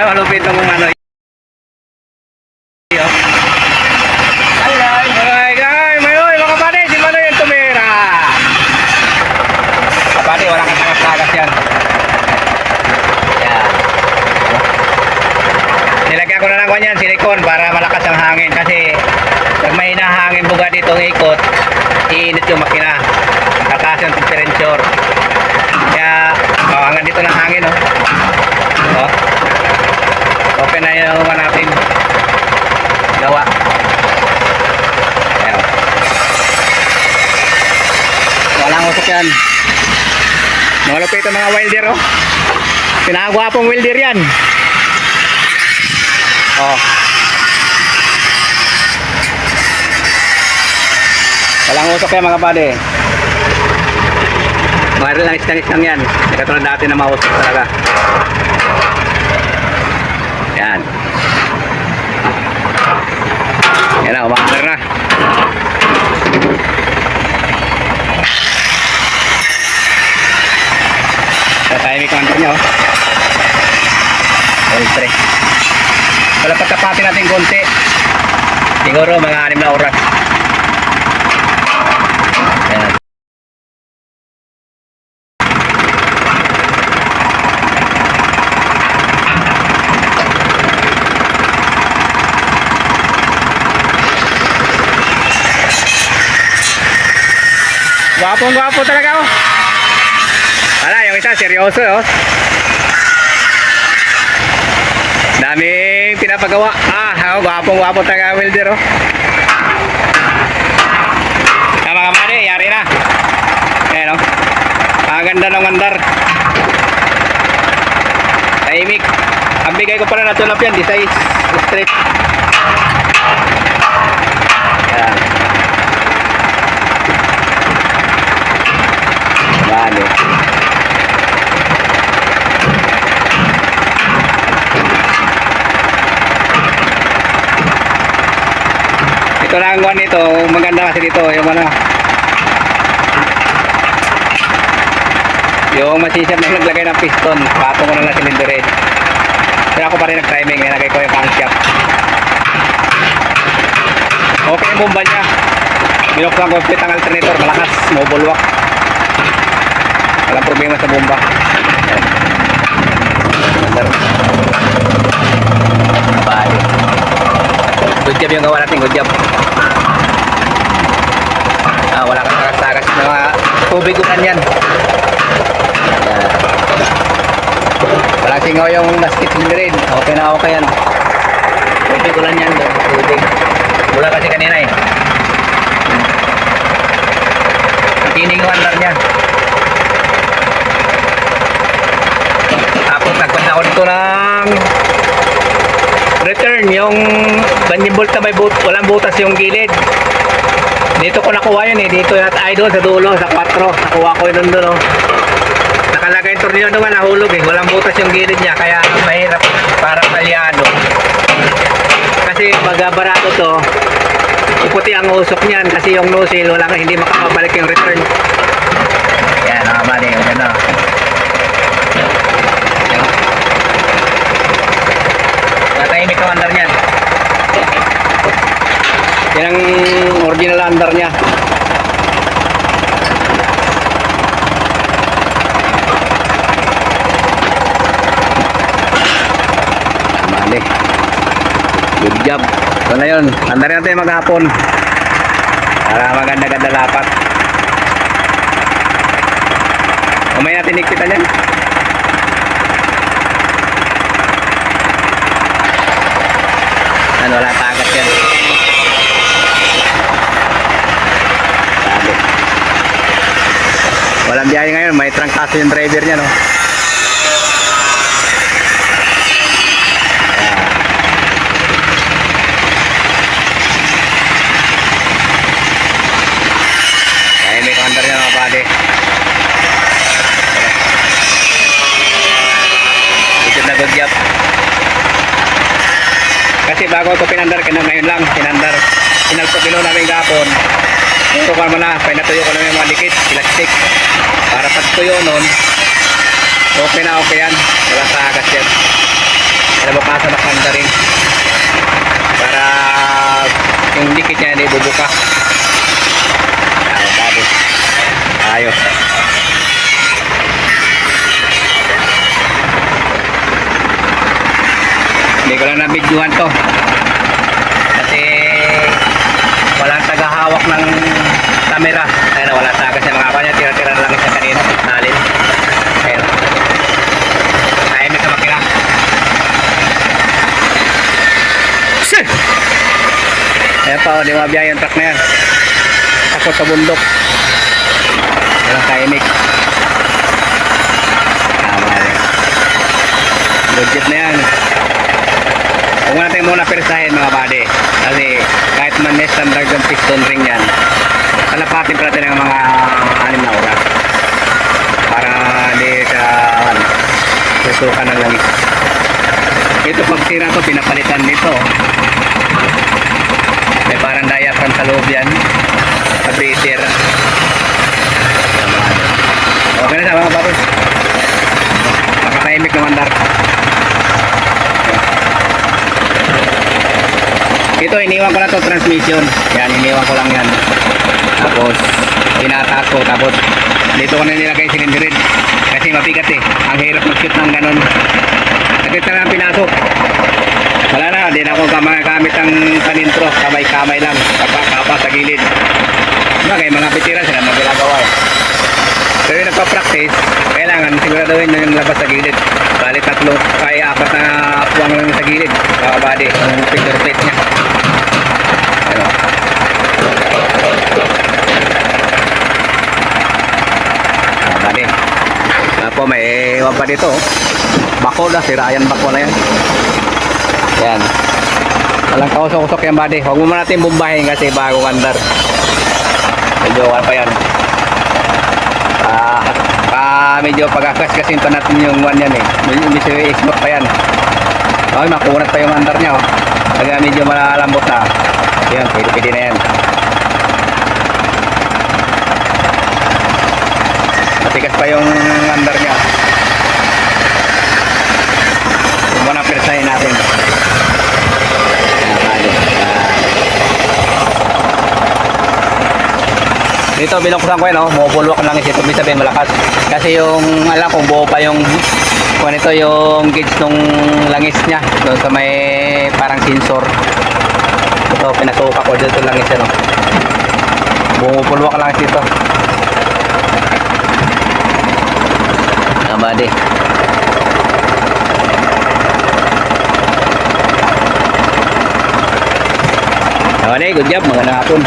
malupit ng ano. Wala kang tagas-tagas yan. Yan. Nilagyan ko na lang yan silikon para malakas ang hangin kasi pag may nahangin buga dito ng ikot, iinit yung makina. Tataas yung temperature. Kaya hanggang dito ng hangin, oh. Oh. Open na yung natin. Gawa. Ayan. Walang usok yan. Malupit ang mga welder, oh. Pinakagwapong welder yan. Oh. Walang usok yan mga pade. Mga langis-langis lang yan. Hindi katulad dati na mausok talaga. Yan. Yan na, umakter na. Tahimik ang antar niya, oh. Ultre. Wala pagkapatin natin konti. Siguro mga 6 na oras. Ayan. Gwapong-gwapo talaga, oh. Wala, yung isa seryoso, oh. Daming pinapagawa. Oh, gwapong-gwapo talaga welder, oh. Mga mali, yari na. Ayan, oh. Ang ganda ng mandar. Tahimik. Ang bigay ko pala natulap yan, di size straight. Ayan. Vale. Ito lang ang nito, maganda kasi dito yung ano, yung masisip na naglagay ng piston, patong ko na lang cylinder head. Pero ako pa rin nag-timing, nilagay ko yung camshaft. Okay yung bomba niya, binuksan complete ang alternator, malakas, mobulwak. Walang problema sa bomba. Bali. Good job yung gawa natin, good job. Wala kang tagas-tagas na mga tubig ulan yan. Walang singaw yung gasket rin. Okay na okay yan. Tubig ulan yan. Tubig. Mula kasi kanina, eh. Kining yung andar niya. Tapos nagpunta ako dito ng return, yung bandibolt na may walang butas yung gilid. Dito ko nakuha yun, eh. Dito at idol sa dulo, sa 4. Nakuha ko yun doon, oh. Nakalagay yung tornilyo naman, nahulog, eh. Walang butas yung gilid niya, kaya mahirap para palyado. Kasi pag barado to, puputi ang usok niyan kasi yung nozzle, hindi makakabalik yung return. Yan, nakamali. Yan na. Natahimik ang andar niyan. Yan ang original andar niya. Mali. Good job. Ito na yun. Andarin natin maghapon. Para maganda-ganda lapat. Umay natin ikpitan yan. Wala tagas yan. Sabi. Walang biyahe ngayon, may trangkaso yung driver niya, no? Ay, may kandar niya, mga pade. Ito na good job. Kasi bago ito pinandar, ngayon lang pinandar. Pinagpapilo namin gapon. Ito ka mo na, pinatuyo ko namin mga dikit, plastic. Para pag tuyo nun, okay na okay yan. Wala sa agas yan. kinabukasan nakanda rin. Para yung dikit niya hindi bubuka. Ayan, body. Ayos. Hindi ko lang nabidyohan to. Kasi walang tagahawak ng camera. Ayun, wala taga sa mga kanya. Tira-tira lang isa kanina. Nalin. Ayun. Ayun, may kamakina. Shit! Ayan pa, di mabiyahe yung truck na yan. Takot sa bundok. Walang kaimik. Tama rin. Budget na yan. Huwag natin muna persahin mga buddy. Kasi kahit man may standard yung piston ring yan, kalapatin pa natin ng mga 6 na oras. Para hindi sa susukan ng langis. Ito pag sira to, pinapalitan nito. May parang diaphragm sa loob yan. Sa breather. Okay na sa mga buddy. Makakaimik naman dar. Ito, iniwan ko na to transmission. Yan, iniwan ko lang yan. Tapos, tinataas ko. Tapos, dito ko na nilagay silindirin. Kasi mabigat eh. Ang hirap mag-shoot ng ganun. Nakit na lang pinasok. Wala na, di na ako gamit ang kanintro. Kamay-kamay lang. Kapa sa gilid. Bagay, mga pitira sila magagawa eh. Pero yung nagpa-practice, kailangan siguraduhin nyo yung labas sa gilid. Bali 3 kaya 4 na puwang lang sa gilid. Body, ang picture plate niya. Ano? Body. Tapos may ewan pa dito. Bako na, sirayan bako na yan. Yan. Walang kausok-usok yan body. Huwag mo natin bumbahin kasi bagong andar. Medyo pa yan. Medyo pag-akas-kasin pa natin yung one yan eh. Medyo i-smooth pa yan. Okay, makunat pa yung andar niya oh. Kaya medyo malambot na. Yan, pwede na yan. Matigas pa yung andar niya. Kung muna persahin natin. Dito binuksan ko yan oh, mubulwak lang ito, ibig sabihin malakas. Kasi yung alam kung buo pa yung kung ito yung gauge nung langis niya doon sa may parang sensor. Ito pinasuka ko dito langis yan oh. Bumupulwak lang ito. Body. Okay, good job, magandang hapon.